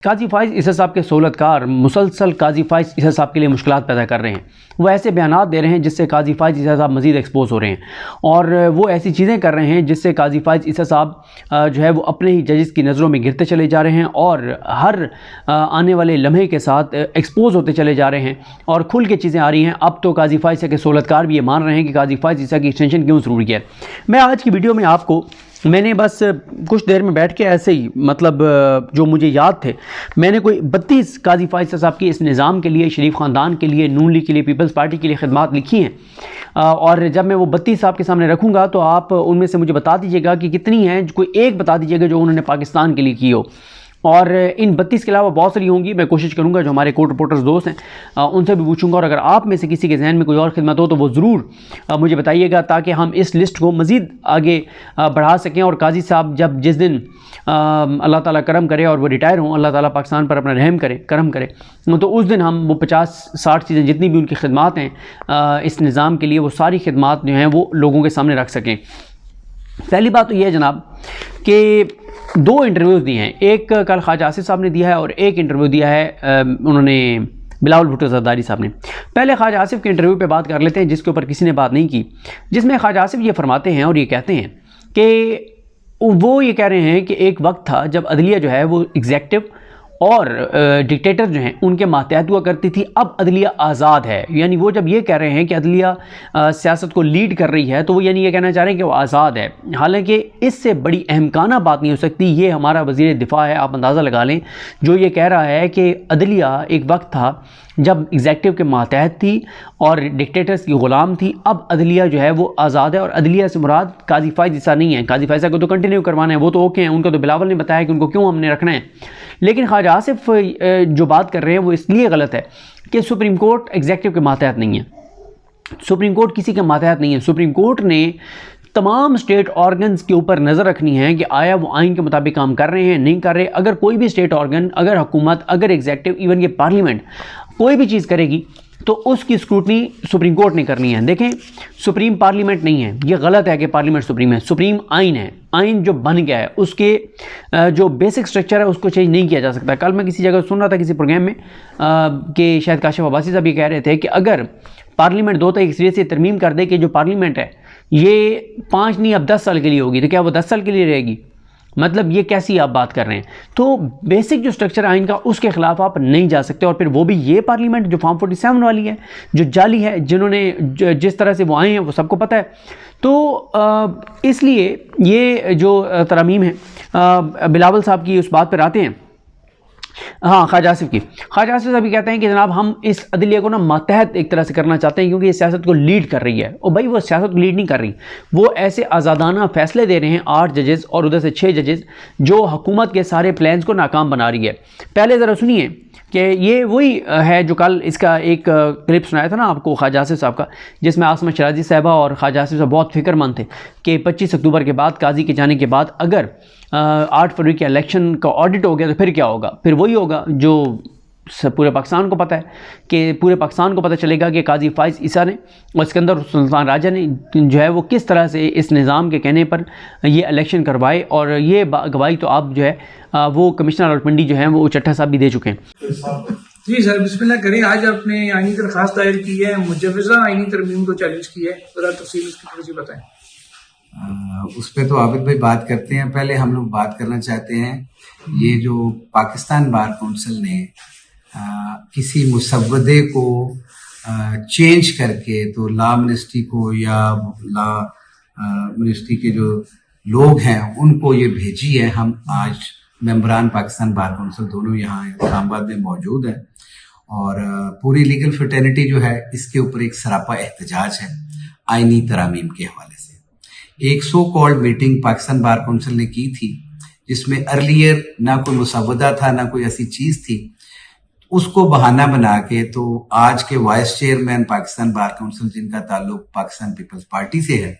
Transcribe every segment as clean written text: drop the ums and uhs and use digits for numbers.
قاضی فائز عیسی صاحب کے سہولتکار مسلسل قاضی فائز عیسی صاحب کے لیے مشکلات پیدا کر رہے ہیں. وہ ایسے بیانات دے رہے ہیں جس سے قاضی فائز عیسی صاحب مزید ایکسپوز ہو رہے ہیں, اور وہ ایسی چیزیں کر رہے ہیں جس سے قاضی فائز عیسی صاحب جو ہے وہ اپنے ہی ججز کی نظروں میں گرتے چلے جا رہے ہیں, اور ہر آنے والے لمحے کے ساتھ ایکسپوز ہوتے چلے جا رہے ہیں, اور کھل کے چیزیں آ رہی ہیں. اب تو قاضی فائز عیسی کے سہولتکار بھی یہ مان رہے ہیں کہ قاضی فائز عیسی کی ایکسٹینشن کیوں ضروری ہے. میں آج کی ویڈیو میں آپ کو میں نے بس کچھ دیر میں بیٹھ کے ایسے ہی مطلب جو مجھے یاد تھے, میں نے کوئی 32 قاضی فائز صاحب کی اس نظام کے لیے, شریف خاندان کے لیے, نون لیگ کے لیے, پیپلز پارٹی کے لیے خدمات لکھی ہیں, اور جب میں وہ 32 آپ کے سامنے رکھوں گا تو آپ ان میں سے مجھے بتا دیجیے گا کہ کتنی ہیں, کوئی ایک بتا دیجیے گا جو انہوں نے پاکستان کے لیے کی ہو. اور ان 32 کے علاوہ بہت ساری ہوں گی. میں کوشش کروں گا جو ہمارے کورٹ رپورٹرز دوست ہیں ان سے بھی پوچھوں گا, اور اگر آپ میں سے کسی کے ذہن میں کوئی اور خدمت ہو تو وہ ضرور مجھے بتائیے گا, تاکہ ہم اس لسٹ کو مزید آگے بڑھا سکیں. اور قاضی صاحب جس دن اللہ تعالیٰ کرم کرے اور وہ ریٹائر ہوں, اللہ تعالیٰ پاکستان پر اپنا رحم کرے, کرم کرے, تو اس دن ہم وہ 50-60 چیزیں جتنی بھی ان کی خدمات ہیں اس نظام کے لیے, وہ ساری خدمات جو ہیں وہ لوگوں کے سامنے رکھ سکیں. پہلی بات تو یہ ہے جناب کہ 2 انٹرویوز دی ہیں. ایک کل خواجہ آصف صاحب نے دیا ہے, اور ایک انٹرویو دیا ہے انہوں نے بلاول بھٹو زرداری صاحب نے. پہلے خواجہ آصف کے انٹرویو پہ بات کر لیتے ہیں جس کے اوپر کسی نے بات نہیں کی, جس میں خواجہ آصف یہ فرماتے ہیں اور یہ کہتے ہیں کہ وہ یہ کہہ رہے ہیں کہ ایک وقت تھا جب عدلیہ جو ہے وہ ایگزیکٹو اور ڈکٹیٹر جو ہیں ان کے ماتحت ہوا کرتی تھی. اب عدلیہ آزاد ہے, یعنی وہ جب یہ کہہ رہے ہیں کہ عدلیہ سیاست کو لیڈ کر رہی ہے تو وہ یعنی یہ کہنا چاہ رہے ہیں کہ وہ آزاد ہے. حالانکہ اس سے بڑی اہمکانہ بات نہیں ہو سکتی. یہ ہمارا وزیر دفاع ہے, آپ اندازہ لگا لیں, جو یہ کہہ رہا ہے کہ عدلیہ ایک وقت تھا جب ایگزیکٹو کے ماتحت تھی اور ڈکٹیٹرز کی غلام تھی. اب عدلیہ جو ہے وہ آزاد ہے, اور عدلیہ سے مراد قاضی فائز عیسی نہیں ہے. قاضی فائز کو تو کنٹینیو کروانا ہے, وہ تو اوکے ہیں, ان کو تو بلاول نے بتایا کہ ان کو کیوں ہم نے رکھنا ہے. لیکن خواجہ آصف جو بات کر رہے ہیں وہ اس لیے غلط ہے کہ سپریم کورٹ ایگزیکٹو کے ماتحت نہیں ہے. سپریم کورٹ کسی کے ماتحت نہیں ہے. سپریم کورٹ نے تمام اسٹیٹ آرگنز کے اوپر نظر رکھنی ہے کہ آیا وہ آئین کے مطابق کام کر رہے ہیں, نہیں کر رہے. اگر کوئی بھی اسٹیٹ آرگن, اگر حکومت, اگر ایگزیکٹو, ایون یہ پارلیمنٹ کوئی بھی چیز کرے گی تو اس کی اسکروٹنی سپریم کورٹ نے کرنی ہے. دیکھیں, سپریم پارلیمنٹ نہیں ہے, یہ غلط ہے کہ پارلیمنٹ سپریم ہے. سپریم آئین ہے. آئین جو بن گیا ہے اس کے جو بیسک سٹرکچر ہے اس کو چینج نہیں کیا جا سکتا. کل میں کسی جگہ سن رہا تھا کسی پروگرام میں کہ شاید کاشف عباسی صاحب یہ کہہ رہے تھے کہ اگر پارلیمنٹ 2 ایک سرے سے ترمیم کر دے کہ جو پارلیمنٹ ہے یہ 5 نہیں اب 10 سال کے لیے ہوگی, تو کیا وہ 10 سال کے لیے رہے گی؟ مطلب یہ کیسی آپ بات کر رہے ہیں؟ تو بیسک جو سٹرکچر آئین کا اس کے خلاف آپ نہیں جا سکتے. اور پھر وہ بھی یہ پارلیمنٹ جو فارم 47 والی ہے, جو جعلی ہے, جنہوں نے جس طرح سے وہ آئے ہیں وہ سب کو پتہ ہے. تو اس لیے یہ جو ترامیم ہے بلاول صاحب کی, اس بات پر آتے ہیں. ہاں, خواجہ آصف صاحب یہ کہتے ہیں کہ جناب ہم اس عدلیہ کو نا ماتحت ایک طرح سے کرنا چاہتے ہیں کیونکہ یہ سیاست کو لیڈ کر رہی ہے. اور بھائی وہ سیاست کو لیڈ نہیں کر رہی, وہ ایسے آزادانہ فیصلے دے رہے ہیں 8 ججز اور ادھر سے 6 ججز جو حکومت کے سارے پلانز کو ناکام بنا رہی ہے. پہلے ذرا سنیے کہ یہ وہی ہے جو کل اس کا ایک کلپ سنایا تھا نا آپ کو خواجہ آصف صاحب کا, جس میں عاصمہ شیرازی صاحبہ اور خواجہ آصف صاحب بہت فکر مند تھے کہ 25 اکتوبر کے بعد قاضی کے جانے کے بعد اگر 8 فروری کے الیکشن کا آڈٹ ہو گیا تو پھر کیا ہوگا؟ پھر وہی ہوگا جو پورے پاکستان کو پتہ ہے, کہ پورے پاکستان کو پتہ چلے گا کہ قاضی فائز عیسی نے اور اسکندر سلطان راجہ نے جو ہے وہ کس طرح سے اس نظام کے کہنے پر یہ الیکشن کروائے. اور یہ گواہی تو آپ جو ہے وہ کمشنر راولپنڈی جو ہیں وہ چٹھا صاحب بھی دے چکے ہیں. جی سر, بسم اللہ کریں. آج آپ نے آئینی درخواست دائر کی ہے, مجوزہ آئینی ترمیم کو چیلنج کی ہے, ذرا تفصیل اس کی تھوڑی سی بتائیں. اس پہ تو عابد بھائی بات کرتے ہیں. پہلے ہم لوگ بات کرنا چاہتے ہیں یہ جو پاکستان بار کونسل نے کسی مسودے کو چینج کر کے تو لا منسٹری کو یا لا منسٹری کے جو لوگ ہیں ان کو یہ بھیجی ہے. ہم آج ممبران پاکستان بار کونسل دونوں یہاں اسلام آباد میں موجود ہیں, اور پوری لیگل فٹرنیٹی جو ہے اس کے اوپر ایک سراپا احتجاج ہے آئینی ترامیم کے حوالے سے. ایک so called meeting Pakistan bar council نے کی تھی جس میں ارلیئر نہ کوئی مسودہ تھا نہ کوئی ایسی چیز تھی. اس کو بہانہ بنا کے تو آج کے vice chairman Pakistan bar council جن کا تعلق پاکستان پیپلز پارٹی سے ہے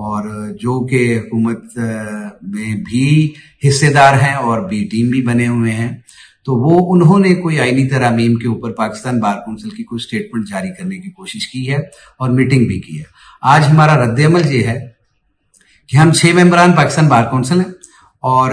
اور جو کہ حکومت میں بھی حصے دار ہیں اور بی ٹیم بھی بنے ہوئے ہیں, تو وہ انہوں نے کوئی آئینی ترامیم کے اوپر پاکستان بار کونسل کی کوئی سٹیٹمنٹ جاری کرنے کی کوشش کی ہے اور میٹنگ بھی کی ہے. آج ہمارا رد عمل یہ ہے کہ ہم 6 ممبران پاکستان بار کونسل ہیں اور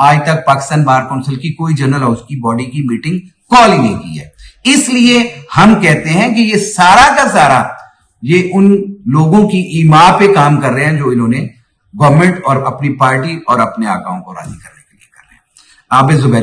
آج تک پاکستان بار کونسل کی کوئی جنرل ہاؤس کی باڈی کی میٹنگ کال ہی نہیں کی ہے. اس لیے ہم کہتے ہیں کہ یہ سارا کا سارا یہ ان لوگوں کی ایما پہ کام کر رہے ہیں جو انہوں نے گورنمنٹ اور اپنی پارٹی اور اپنے آقاؤں کو راضی کرنے کے لیے کر رہے ہیں. عابد زبیری